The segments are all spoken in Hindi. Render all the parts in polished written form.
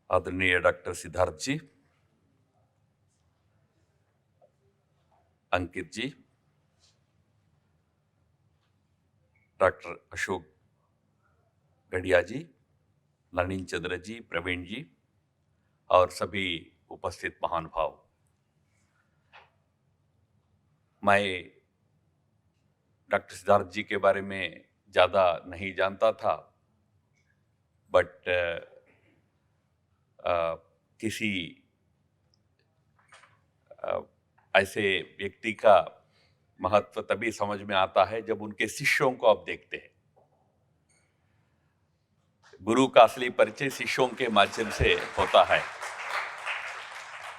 आदरणीय डॉक्टर सिद्धार्थ जी, अंकित जी, डॉक्टर अशोक गढ़िया जी, नलिन चंद्र जी, प्रवीण जी और सभी उपस्थित महानुभाव। मैं डॉक्टर सिद्धार्थ जी के बारे में ज़्यादा नहीं जानता था, बट किसी ऐसे व्यक्ति का महत्व तभी समझ में आता है जब उनके शिष्यों को आप देखते हैं। गुरु का असली परिचय शिष्यों के माध्यम से होता है।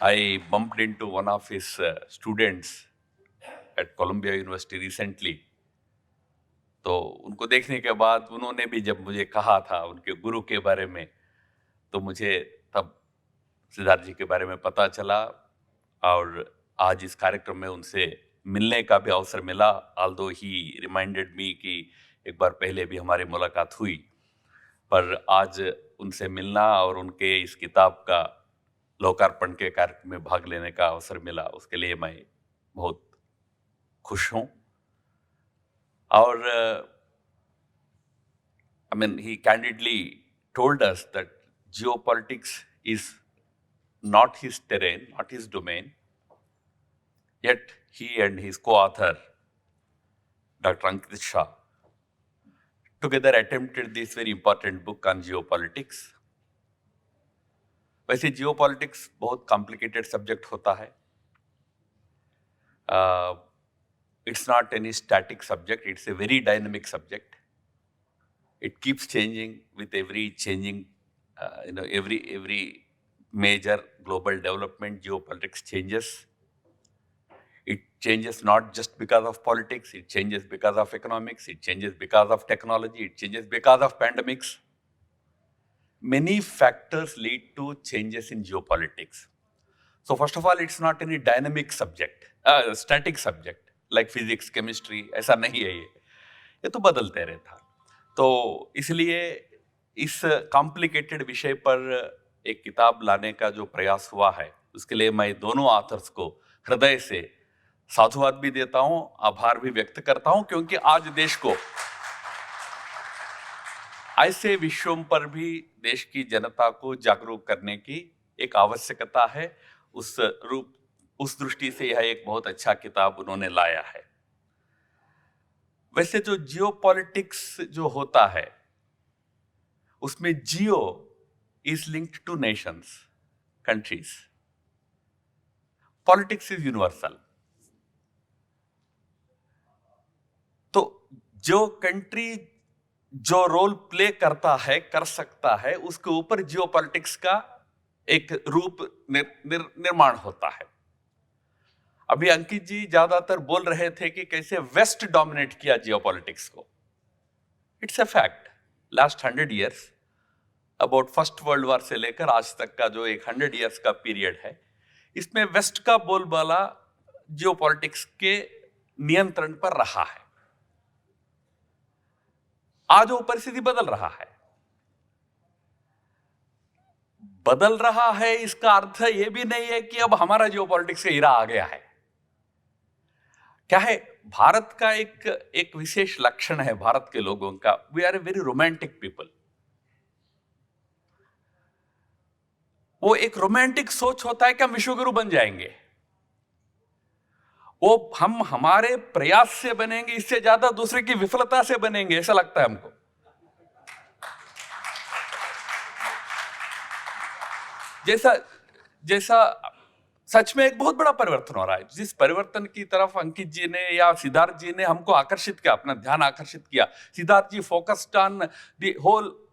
I bumped into one of his students at Columbia University recently. तो उनको देखने के बाद उन्होंने भी जब मुझे कहा था उनके गुरु के बारे में, तो मुझे तब सिद्धार्थ जी के बारे में पता चला और आज इस कार्यक्रम में उनसे मिलने का भी अवसर मिला। although he reminded me कि एक बार पहले भी हमारी मुलाकात हुई, पर आज उनसे मिलना और उनके इस किताब का लोकार्पण के कार्यक्रम में भाग लेने का अवसर मिला, उसके लिए मैं बहुत खुश हूं। और he candidly told us that geopolitics is not his terrain, not his domain. Yet he and his co-author, Dr. Ankit Shah, together attempted this very important book on geopolitics. वैसे जियोपॉलिटिक्स बहुत कॉम्प्लिकेटेड सब्जेक्ट होता है। It's not any static subject, it's a very dynamic subject. It keeps changing with every changing, every major global development, geopolitics changes. It changes not just because of politics, it changes because of economics, it changes because of technology, it changes because of pandemics. Many factors lead to changes in geopolitics. So first of all, it's not any dynamic subject, static subject like physics, chemistry, ऐसा नहीं है ये तो बदलते रहता। तो इसलिए इस कॉम्प्लिकेटेड विषय पर एक किताब लाने का जो प्रयास हुआ है, उसके लिए मैं दोनों ऑथर्स को हृदय से साधुवाद भी देता हूं, आभार भी व्यक्त करता हूं, क्योंकि आज देश को ऐसे विषयों पर भी देश की जनता को जागरूक करने की एक आवश्यकता है। उस दृष्टि से यह एक बहुत अच्छा किताब उन्होंने लाया है। वैसे जो जियोपॉलिटिक्स जो होता है, उसमें geo is linked to nations, countries. Politics is universal. तो जो कंट्री जो रोल प्ले करता है, कर सकता है, उसके ऊपर जियोपॉलिटिक्स का एक रूप निर्माण होता है। अभी अंकित जी ज्यादातर बोल रहे थे कि कैसे वेस्ट डोमिनेट किया जियोपॉलिटिक्स को। It's a fact, last 100 years, about first world war से लेकर आज तक का जो एक 100 इयर्स का पीरियड है, इसमें वेस्ट का बोलबाला जियोपॉलिटिक्स के नियंत्रण पर रहा है। आज वो परिस्थिति बदल रहा है। बदल रहा है इसका अर्थ यह भी नहीं है कि अब हमारा जियोपॉलिटिक्स का इरा आ गया है। क्या है, भारत का एक विशेष लक्षण है भारत के लोगों का, we are a very romantic people. वो एक रोमांटिक सोच होता है कि हम विश्वगुरु बन जाएंगे। वो हम हमारे प्रयास से बनेंगे, इससे ज्यादा दूसरे की विफलता से बनेंगे, ऐसा लगता है हमको। जैसा सच में एक बहुत बड़ा परिवर्तन हो रहा है। जिस परिवर्तन की तरफ अंकित जी ने या सिद्धार्थ जी ने हमको आकर्षित किया, अपना ध्यान आकर्षित किया। Siddharth ji focused on the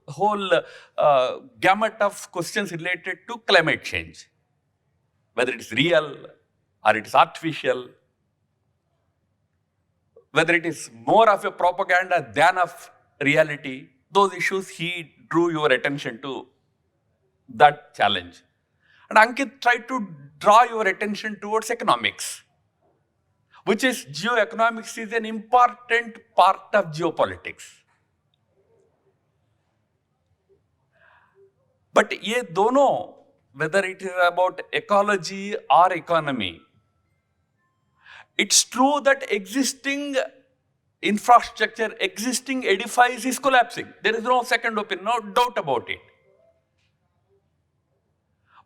whole gamut of questions related to climate change, whether it is real or it is artificial, whether it is more of a propaganda than of reality. Those issues he drew your attention to that challenge. And Ankit tried to draw your attention towards economics, which is geoeconomics is an important part of geopolitics. But ये दोनों, whether it is about ecology or economy, it's true that existing infrastructure, existing edifice is collapsing. There is no second opinion, no doubt about it.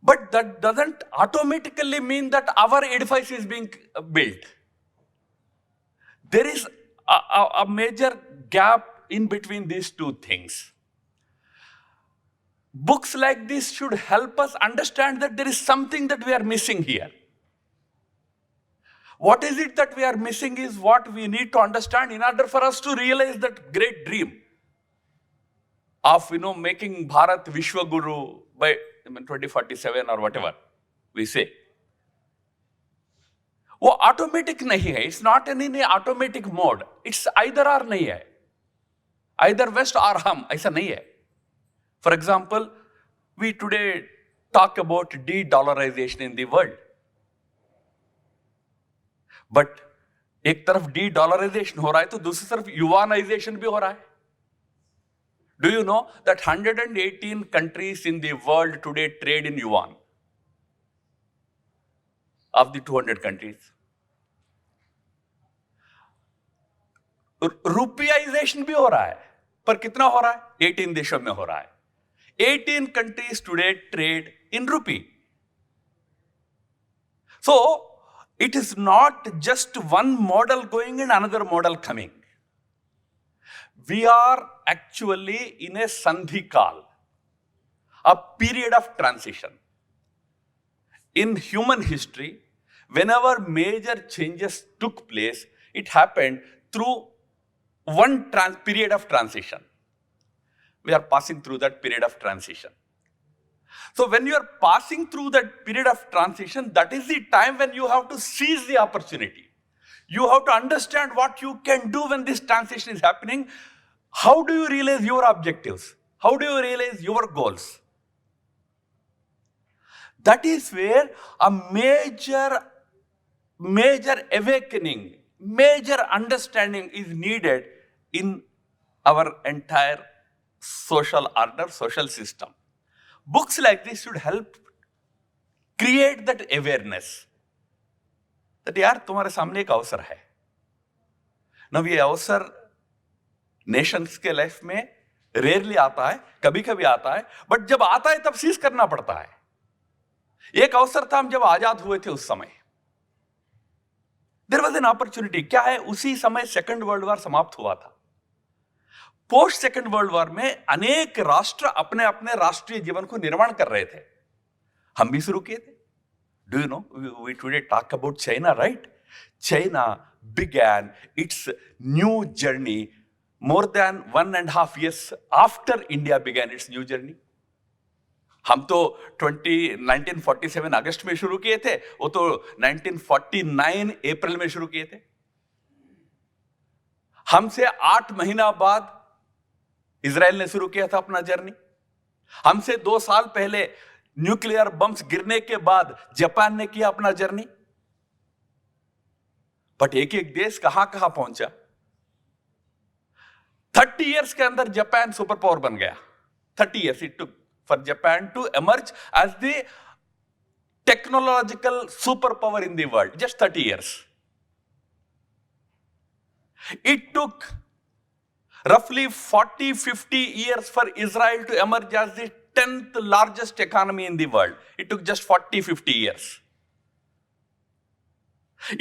But that doesn't automatically mean that our edifice is being built. There is a major gap in between these two things. Books like this should help us understand that there is something that we are missing here. What is it that we are missing is what we need to understand in order for us to realize that great dream of, making Bharat Vishwa Guru by 2047 or whatever we say. वो ऑटोमेटिक नहीं है. It's not in any automatic mode. It's either or नहीं है. Either West or हम, ऐसा नहीं है. For example, we today talk about de-dollarization in the world. But एक तरफ de-dollarization हो रहा है तो दूसरी तरफ yuanization भी हो रहा है. Do you know that 118 countries in the world today trade in yuan? Of the 200 countries. रुपयाइजेशन भी हो रहा है, पर कितना हो रहा है? 18 देशों में हो रहा है. 18 countries today trade in rupee. So, it is not just one model going and another model coming. We are actually in a sandhikal, a period of transition. In human history, whenever major changes took place, it happened through one period of transition. We are passing through that period of transition. So when you are passing through that period of transition, that is the time when you have to seize the opportunity. You have to understand what you can do when this transition is happening. How do you realize your objectives? How do you realize your goals? That is where a major awakening, major understanding is needed in our entire social order, social system. Books like this should help create that awareness. That यार तुम्हारे सामने एक अवसर है. Now ये अवसर नेशंस के लाइफ में रेयरली आता है, कभी कभी आता है, बट जब आता है तब सीज करना पड़ता है. एक अवसर था हम जब आजाद हुए थे उस समय. There was an opportunity. क्या है? उसी समय सेकंड वर्ल्ड वॉर समाप्त हुआ था. पोस्ट सेकंड वर्ल्ड वॉर में अनेक राष्ट्र अपने अपने राष्ट्रीय जीवन को निर्माण कर रहे थे. हम भी शुरू किए थे. Do you know, we today talk about China, right? China began its new journey more than 1.5 years after India began its new journey. हम तो 1947 अगस्त में शुरू किए थे, वो तो 1949 अप्रैल में शुरू किए थे. हमसे 8 महीना बाद इजराइल ने शुरू किया था अपना जर्नी. हमसे 2 साल पहले न्यूक्लियर बम्स गिरने के बाद जापान ने किया अपना जर्नी. बट एक एक देश कहां कहां पहुंचा. 30 इयर्स के अंदर जापान सुपर पावर बन गया. 30 years it took for Japan to emerge as the technological superpower in the world. Just 30 years. It took roughly 40-50 years for Israel to emerge as the 10th largest economy in the world. It took just 40-50 years.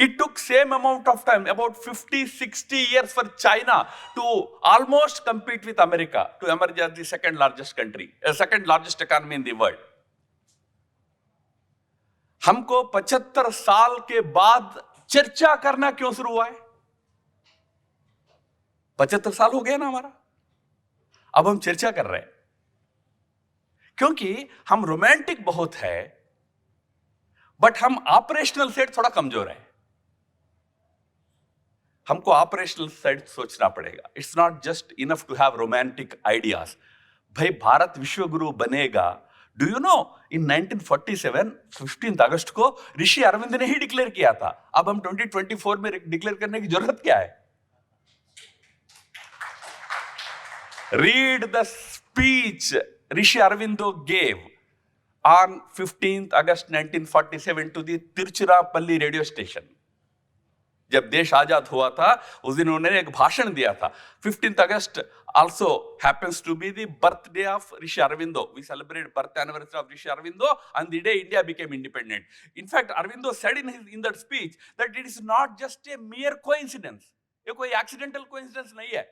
It took same amount of time, about 50-60 years for China to almost compete with America to emerge as the second largest country, second largest economy in the world. हमको 75 साल के बाद चर्चा करना क्यों शुरू हुआ है? 75 साल हो गया ना हमारा. अब हम चर्चा कर रहे हैं क्योंकि हम रोमांटिक बहुत है, बट हम ऑपरेशनल साइड थोड़ा कमजोर है. हमको ऑपरेशनल साइड सोचना पड़ेगा. It's not just enough to have romantic ideas. भाई भारत विश्व गुरु बनेगा. डू यू नो, इन 1947 15 अगस्त को ऋषि अरविंद ने ही डिक्लेयर किया था. अब हम 2024 में डिक्लेयर करने की जरूरत क्या है? Read the speech Rishi Aurobindo gave on 15th August 1947 to the Tiruchirappalli radio station. जब देश आजाद हुआ था उस दिन उन्होंने एक भाषण दिया था. 15th August also happens to be the birthday of Rishi Aurobindo. We celebrate birth anniversary of Rishi Aurobindo on the day India became independent. In fact, Aurobindo said in that speech that it is not just a mere coincidence. ये कोई accidental coincidence नहीं है,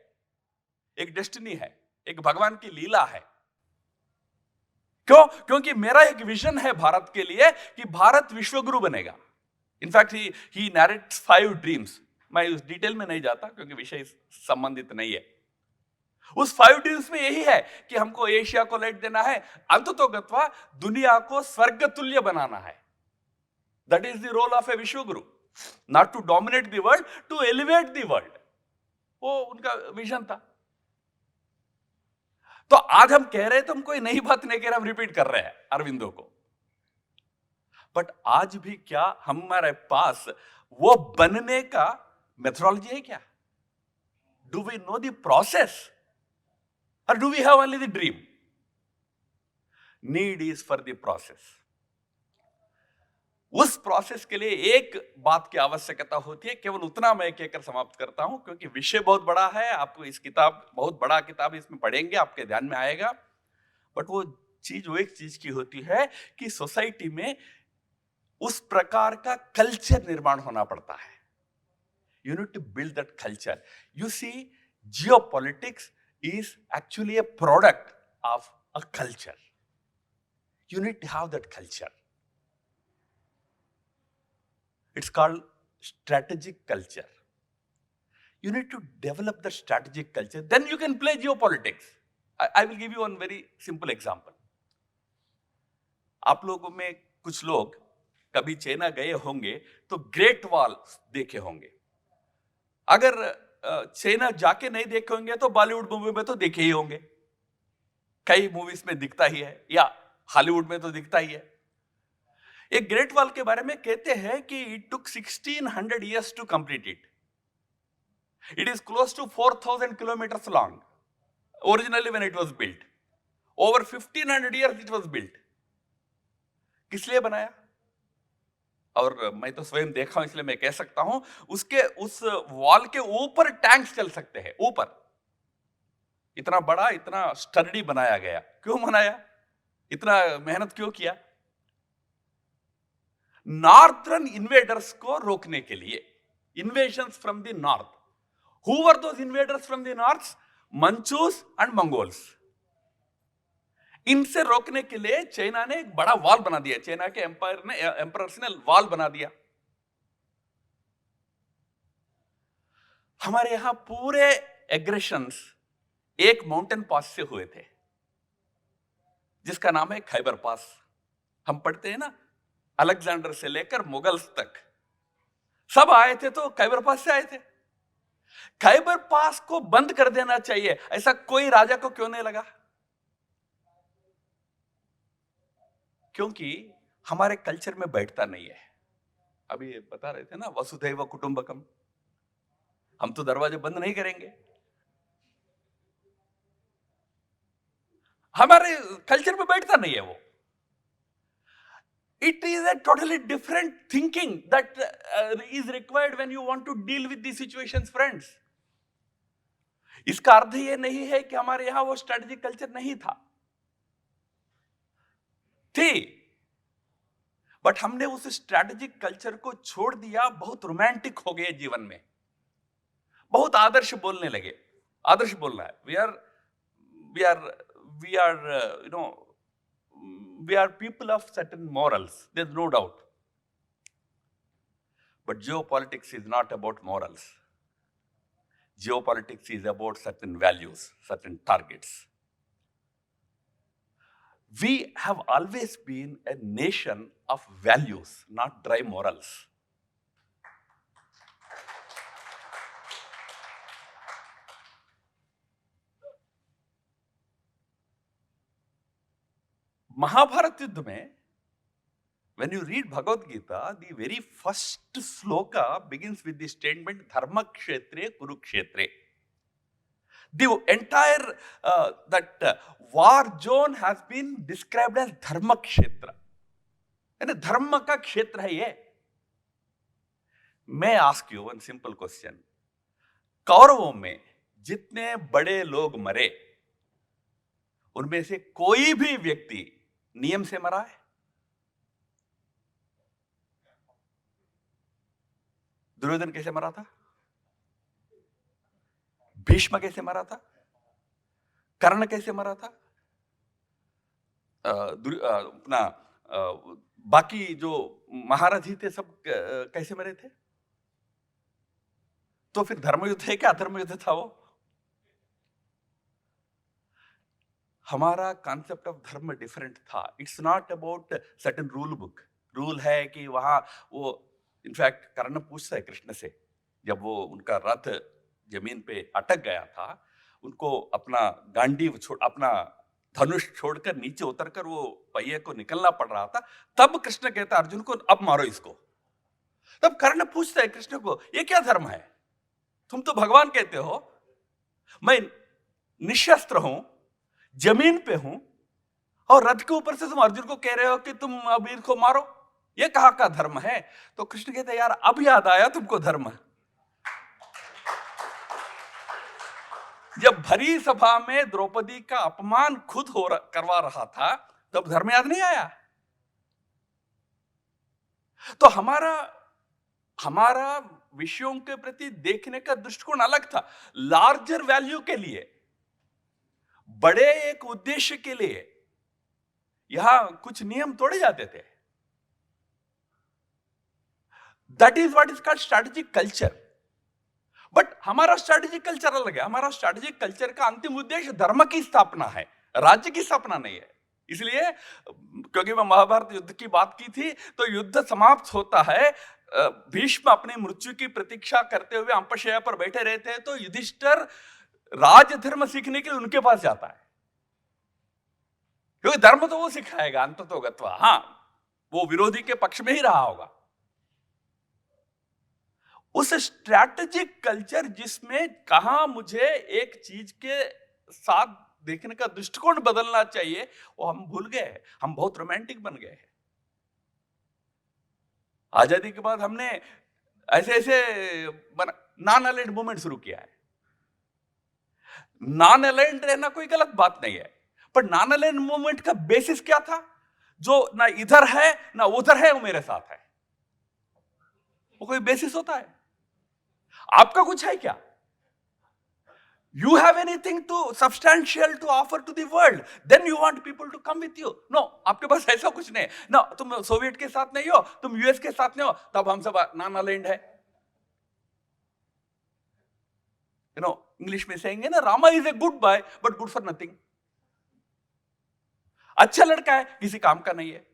एक डेस्टिनी है, एक भगवान की लीला है. क्यों? क्योंकि मेरा एक विजन है भारत के लिए कि भारत विश्वगुरु बनेगा. In fact he नैरेट्स 5 dreams. मैं उस डिटेल में नहीं जाता क्योंकि विषय संबंधित नहीं है. उस 5 ड्रीम्स में यही है कि हमको एशिया को लाइट देना है, अंततोगत्वा दुनिया को स्वर्ग तुल्य बनाना है. That is the role of a Vishwaguru. Not to dominate the world, to elevate the world. वो उनका विजन था. तो आज हम कह रहे हैं तो हम कोई नई बात नहीं कह रहे, हम रिपीट कर रहे हैं अरविंदो को. बट आज भी क्या हमारे पास वो बनने का मेथोडोलॉजी है क्या? Do we know the process और do we have only the dream? Need is for the process. उस प्रोसेस के लिए एक बात की आवश्यकता होती है. केवल उतना मैं कहकर समाप्त करता हूं क्योंकि विषय बहुत बड़ा है. आपको इस किताब, बहुत बड़ा किताब, इसमें पढ़ेंगे आपके ध्यान में आएगा. बट वो एक चीज की होती है कि सोसाइटी में उस प्रकार का कल्चर निर्माण होना पड़ता है. You need to build that culture. You see, geopolitics is actually a product of a culture. You need to have that culture. It's called strategic culture. You need to develop the strategic culture. Then you can play geopolitics. I will give you one very simple example. आप लोगों में कुछ लोग कभी चाइना गए होंगे तो ग्रेट वॉल देखे होंगे. अगर चाइना जाके नहीं देखे होंगे तो बॉलीवुड मूवी में तो देखे ही होंगे. कई मूवीज में दिखता ही है, या हॉलीवुड में तो दिखता ही है. एक ग्रेट वॉल के बारे में कहते हैं कि it took 1600 years to complete it. It is close to 4000 kilometers long. Originally when it was built. Over 1500 years it was built. किस लिए बनाया? और मैं तो स्वयं देखा हूं इसलिए मैं कह सकता हूं, उस वॉल के ऊपर टैंक्स चल सकते हैं. ऊपर इतना बड़ा, इतना स्टर्डी बनाया गया. क्यों बनाया? इतना मेहनत क्यों किया? नॉर्थर्न इन्वेडर्स को रोकने के लिए. Invasions from the north. Who were those invaders from the north? Manchus and Mongols. इनसे रोकने के लिए चाइना ने एक बड़ा वॉल बना दिया. चाइना के एम्पायर्स ने वॉल बना दिया. हमारे यहां पूरे एग्रेशंस एक माउंटेन पास से हुए थे जिसका नाम है खैबर पास. हम पढ़ते हैं ना, अलेक्जेंडर से लेकर मुगल्स तक सब आए थे तो खैबर पास से आए थे. खैबर पास को बंद कर देना चाहिए, ऐसा कोई राजा को क्यों नहीं लगा? क्योंकि हमारे कल्चर में बैठता नहीं है. अभी बता रहे थे ना, वसुधैव कुटुंबकम. हम तो दरवाजे बंद नहीं करेंगे. हमारे कल्चर में बैठता नहीं है वो. It is a totally different thinking that is required when you want to deal with these situations, friends. इसका अर्थ ये नहीं है कि हमारे यहां वो स्ट्रेटेजिक कल्चर नहीं था. थी, बट हमने उस स्ट्रेटेजिक कल्चर को छोड़ दिया. बहुत रोमांटिक हो गए जीवन में. बहुत आदर्श बोलने लगे. आदर्श बोलना है. We are people of certain morals. There's no doubt. But geopolitics is not about morals. Geopolitics is about certain values, certain targets. We have always been a nation of values, not dry morals. Mahabharat युद्ध में when you read Bhagavad Gita, the very first sloka begins with the statement dharma kshetre kurukshetre. The entire that war zone has been described as धर्म क्षेत्र, यानी धर्म का क्षेत्र है ये. मैं ask you one simple question, कौरवों में जितने बड़े लोग मरे उनमें से कोई भी व्यक्ति नियम से मरा है? दुर्योधन कैसे मरा था? भीष्म कैसे मरा था? कर्ण कैसे मरा था? अपना बाकी जो महारथी थे सब कैसे मरे थे? तो फिर धर्मयुद्ध है क्या अधर्मयुद्ध था वो? हमारा कॉन्सेप्ट ऑफ धर्म डिफरेंट था. It's not about certain rule book. Rule है कि वहां वो, इनफैक्ट कर्ण पूछता है कृष्ण से, जब वो उनका रथ जमीन पे अटक गया था, उनको अपना गांडीव छोड़, अपना धनुष छोड़कर नीचे उतरकर वो पहिए को निकलना पड़ रहा था, तब कृष्ण कहता अर्जुन को अब मारो इसको. तब कर्ण पूछता है कृष्ण को, ये क्या धर्म है? तुम तो भगवान कहते हो, मैं निशस्त्र हूं, जमीन पे हूं, और रथ के ऊपर से तुम अर्जुन को कह रहे हो कि तुम अब इनको मारो, ये कहाँ का धर्म है? तो कृष्ण कहते हैं, यार अब याद आया तुमको धर्म. जब भरी सभा में द्रौपदी का अपमान खुद करवा रहा था, तब धर्म याद नहीं आया? तो हमारा विषयों के प्रति देखने का दृष्टिकोण अलग था. लार्जर वैल्यू के लिए, बड़े एक उद्देश्य के लिए यहां कुछ नियम तोड़े जाते थे. That is what is called strategic culture. But हमारा स्ट्रैटेजिक कल्चर अलग है. हमारा स्ट्रैटेजिक कल्चर का अंतिम उद्देश्य धर्म की स्थापना है, राज्य की स्थापना नहीं है. इसलिए, क्योंकि मैं महाभारत युद्ध की बात की थी, तो युद्ध समाप्त होता है, भीष्म अपनी मृत्यु की प्रतीक्षा करते हुए अंपशय्या पर बैठे रहते हैं, तो युधिष्ठिर राजधर्म सीखने के लिए उनके पास जाता है, क्योंकि धर्म तो वो सिखाएगा अंततोगत्वा. हाँ, वो विरोधी के पक्ष में ही रहा होगा. उस स्ट्रैटेजिक कल्चर जिसमें कहां मुझे एक चीज के साथ देखने का दृष्टिकोण बदलना चाहिए, वो हम भूल गए हैं. हम बहुत रोमांटिक बन गए हैं. आजादी के बाद हमने ऐसे नॉन अलाइंड मूवमेंट शुरू किया है. नॉन अलाइंड रहना कोई गलत बात नहीं है, पर नॉन अलाइंड मूवमेंट का बेसिस क्या था? जो ना इधर है ना उधर है, वो मेरे साथ है. वो कोई बेसिस होता है? आपका कुछ है क्या? You have anything to substantial to offer to the world, then you want people to come with you. No, आपके पास ऐसा कुछ नहीं. No, तुम सोवियत के साथ नहीं हो, तुम यूएस के साथ नहीं हो, तब हम सब नॉन अलाइंड है. इंग्लिश में कहेंगे ना, Rama is a good boy but good for nothing. अच्छा लड़का है, किसी काम का नहीं है.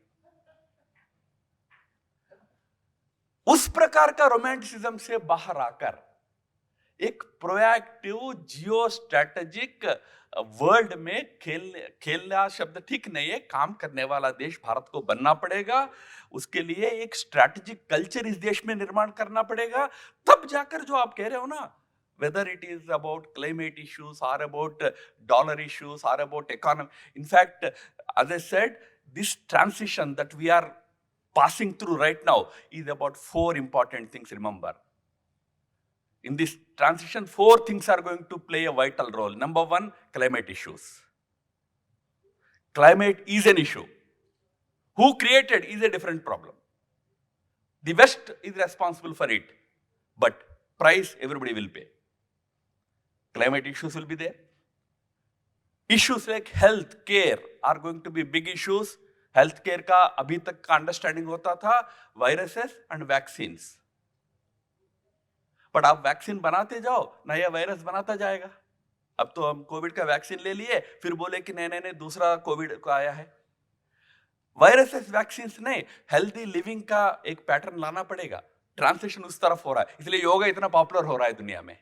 उस प्रकार का रोमांटिसिज्म से बाहर आकर एक प्रोएक्टिव जियो स्ट्रैटेजिक वर्ल्ड में खेलना शब्द ठीक नहीं है, काम करने वाला देश भारत को बनना पड़ेगा. उसके लिए एक स्ट्रैटेजिक कल्चर इस देश में निर्माण करना पड़ेगा. तब जाकर जो आप कह रहे हो ना, whether it is about climate issues or about dollar issues or about economy. In fact, as I said, this transition that we are passing through right now is about 4 important things, remember. In this transition, 4 things are going to play a vital role. Number 1, climate issues. Climate is an issue. Who created is a different problem. The West is responsible for it, but price everybody will pay. Climate issues will be there. Issues like health care are going to be big issues. Health care का अभी तक का अंडरस्टैंडिंग होता था वायरसेस एंड वैक्सीन्स. बट आप वैक्सीन बनाते जाओ, नया वायरस बनाता जाएगा. अब तो हम कोविड का वैक्सीन ले लिए, फिर बोले कि नहीं दूसरा कोविड का आया है. वायरसेस वैक्सीन्स नहीं, हेल्दी लिविंग का एक पैटर्न लाना पड़ेगा. ट्रांसलेशन उस तरफ हो रहा है, इसलिए योगा इतना पॉपुलर हो रहा है दुनिया में.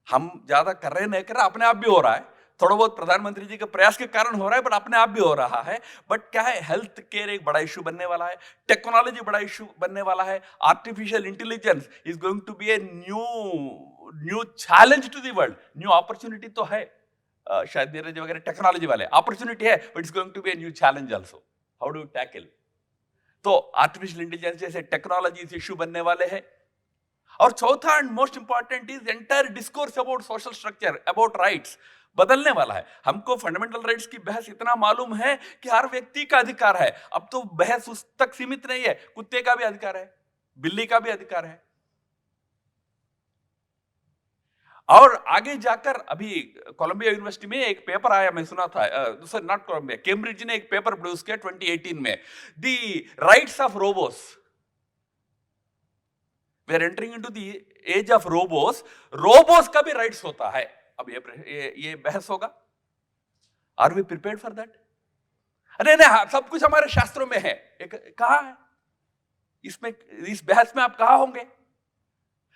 हम ज्यादा कर रहे नहीं कर रहे, अपने आप भी हो रहा है. थोड़ा बहुत प्रधानमंत्री जी के प्रयास के कारण हो रहा है, बट अपने आप भी हो रहा है. बट क्या है, हेल्थ केयर एक बड़ा इश्यू बनने वाला है, टेक्नोलॉजी बड़ा इश्यू बनने वाला है. Artificial intelligence is going to be a new new challenge to the world, new opportunity तो है, शायद नीरज वगैरह टेक्नोलॉजी वाले, अपॉर्चुनिटी है, but it's going to be a new challenge also, how do you tackle? तो आर्टिफिशियल इंटेलिजेंस जैसे टेक्नोलॉजी इश्यू बनने वाले हैं। और चौथा and most important is entire discourse about social structure, about rights बदलने वाला है। हमको फंडामेंटल राइट्स की बहस इतना मालूम है कि हर व्यक्ति का अधिकार है। अब तो बहस उस तक सीमित नहीं है, कुत्ते का भी अधिकार है, बिल्ली का भी अधिकार है। और आगे जाकर अभी कोलंबिया यूनिवर्सिटी में एक पेपर आया, मैं सुना था, नॉट कोलंबिया, कैम्ब्रिज ने एक पेपर प्रोड्यूस किया 2018 में, the rights of robots. We are entering into the age of robots, robots का भी राइट्स होता है। अब ये बहस होगा, are we prepared for that? अरे नहीं, सब कुछ हमारे शास्त्रों में है, कहां है इसमें, इस बहस में आप कहां होंगे?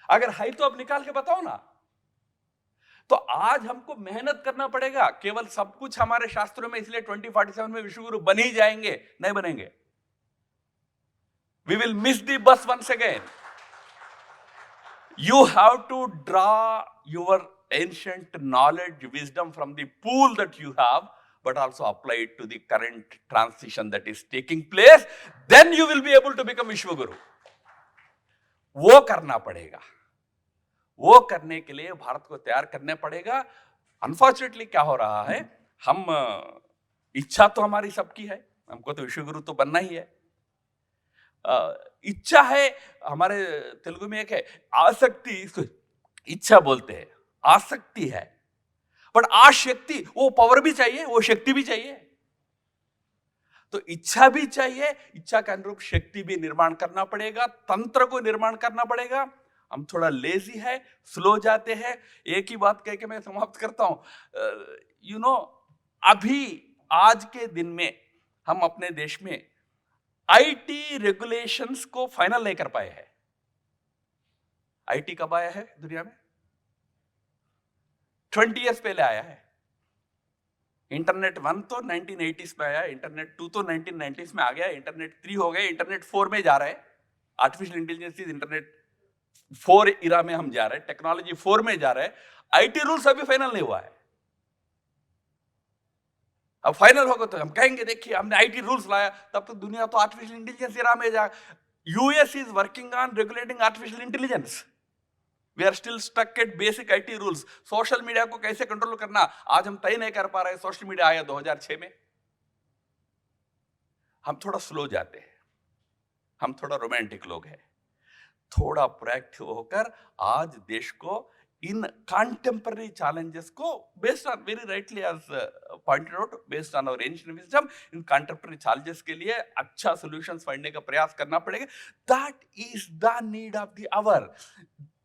अगर है तो अब निकाल के बताओ ना। तो आज हमको मेहनत करना पड़ेगा, केवल सब कुछ हमारे शास्त्रों में, इसलिए 2047 में विश्वगुरु बन ही जाएंगे? नहीं बनेंगे। We will miss the bus once again. You have to draw your ancient knowledge, wisdom from the pool that you have, but also apply it to the current transition that is taking place. Then you will be able to become Vishwaguru. वो करना पड़ेगा। वो करने के लिए भारत को तैयार करने पड़ेगा। अनफॉर्चुनेटली क्या हो रहा है, हम इच्छा तो हमारी सबकी है, हमको तो विश्वगुरु तो बनना ही है, इच्छा है। हमारे तेलुगु में एक है आसक्ति, इसको इच्छा बोलते हैं, आसक्ति है, पर आशक्ति, वो पावर भी चाहिए, वो शक्ति भी चाहिए। तो इच्छा भी चाहिए, इच्छा के अनुरूप शक्ति भी निर्माण करना पड़ेगा, तंत्र को निर्माण करना पड़ेगा। हम थोड़ा लेजी है, स्लो जाते हैं। एक ही बात कह के मैं समाप्त करता हूं। अभी आज के दिन में हम अपने देश में आईटी रेगुलेशंस को फाइनल नहीं कर पाए हैं। आईटी कब आया है दुनिया में? 20 इयर्स पहले आया है। इंटरनेट 1 तो 1980s में आया, इंटरनेट 2 तो 1990s में आ गया, इंटरनेट 3 हो गए, इंटरनेट 4 में जा रहे हैं। आर्टिफिशियल इंटेलिजेंस इंटरनेट 4 इरा में हम जा रहे हैं, टेक्नोलॉजी 4 में जा रहे हैं। आईटी रूल्स अभी फाइनल नहीं हुआ है। अब फाइनल होगा तो हम कहेंगे देखिए हमने आईटी रूल्स लाया, तब तो दुनिया तो आर्टिफिशियल इंटेलिजेंस एरा में जा। US is working on regulating artificial intelligence, we are still stuck at basic IT rules. Social media को कैसे कंट्रोल करना आज हम तय नहीं कर पा रहे। सोशल मीडिया आया 2006 में। हम थोड़ा स्लो जाते हैं, हम थोड़ा रोमांटिक लोग हैं। थोड़ा प्रोएक्टिव होकर आज देश को इन कंटेम्पररी चैलेंजेस को, based on very rightly as pointed out, based on our ancient wisdom, इन कंटेम्पररी चैलेंजेस के लिए अच्छा सॉल्यूशंस ढूंढने का प्रयास करना पड़ेगा। That is the need of the hour.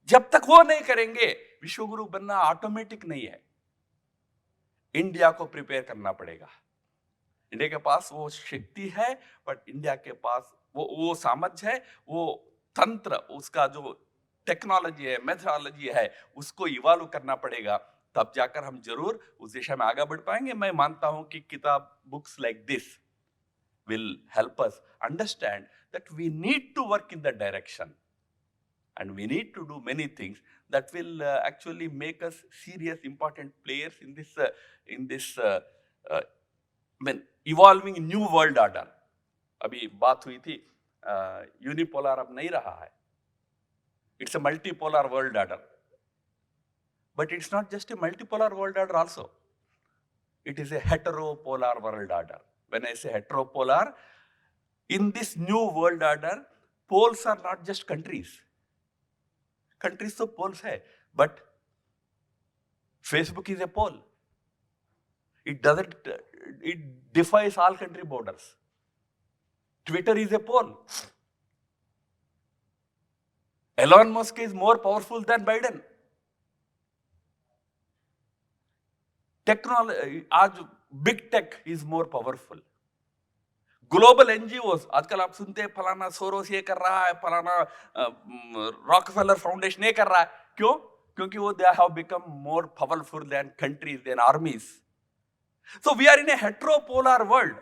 जब तक वो नहीं करेंगे, विश्वगुरु बनना ऑटोमेटिक नहीं है। इंडिया को प्रिपेयर करना पड़ेगा। इंडिया के पास वो शक्ति है, बट इंडिया के पास वो सामर्थ्य है, वो तंत्र, उसका जो टेक्नोलॉजी है, मेथोडोलॉजी है, उसको इवॉल्व करना पड़ेगा। तब जाकर हम जरूर उस दिशा में आगे बढ़ पाएंगे। मैं मानता हूं कि किताब, books like this will help us understand that we need to work in that direction, and we need to do many things that will actually make us serious, important players in this evolving new world order. अभी बात हुई थी, यूनिपोलर अब नहीं रहा है, it's a multipolar world order. But it's not just a multipolar world order also. It is a heteropolar world order. When I say heteropolar, in this new world order, poles are not just countries. Countries तो poles है, but Facebook is a pole. It defies all country borders. Twitter is a pole. Elon Musk is more powerful than Biden. Technology आज big tech is more powerful. Global NGOs, आजकल आप सुनते हैं फलाना सोरोस ये कर रहा है, फलाना रॉकफेलर फाउंडेशन ये कर रहा है। क्यों? क्योंकि वो they have become more powerful than countries, than armies. So we are in a heteropolar world,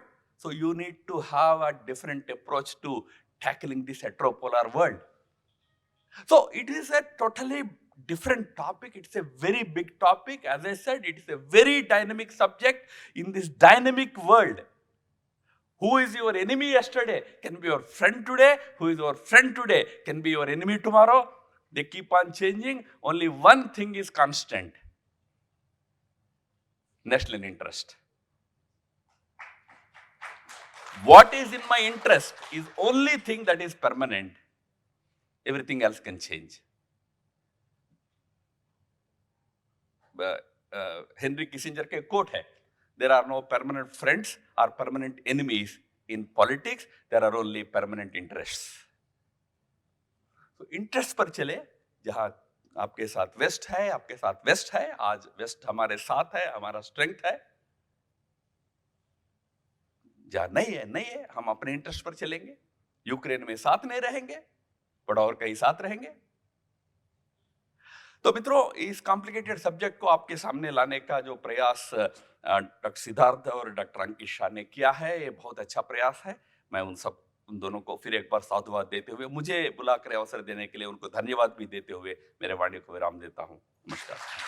so you need to have a different approach to tackling this heteropolar world. So it is a totally different topic. It's a very big topic. As I said, it's a very dynamic subject in this dynamic world. Who is your enemy yesterday can be your friend today. Who is your friend today can be your enemy tomorrow. They keep on changing. Only one thing is constant: national interest. What is in my interest is only thing that is permanent. Everything else can change. Henry Kissinger के कोट है, there are no permanent friends or permanent enemies in politics, there are only permanent interests. तो इंटरेस्ट पर चले, जहां आपके साथ वेस्ट है, आपके साथ वेस्ट है, आज वेस्ट हमारे साथ है, हमारा स्ट्रेंथ है। जहां नहीं है, हम अपने इंटरेस्ट पर चलेंगे। यूक्रेन में साथ नहीं रहेंगे, बट और कहीं साथ रहेंगे। तो मित्रों, इस कॉम्प्लिकेटेड सब्जेक्ट को आपके सामने लाने का जो प्रयास डॉक्टर सिद्धार्थ और डॉक्टर अंकित शाह ने किया है, ये बहुत अच्छा प्रयास है। मैं उन दोनों को फिर एक बार साधुवाद देते हुए, मुझे बुलाकर अवसर देने के लिए उनको धन्यवाद भी देते हुए मेरे वाणी को विराम देता हूँ। नमस्कार।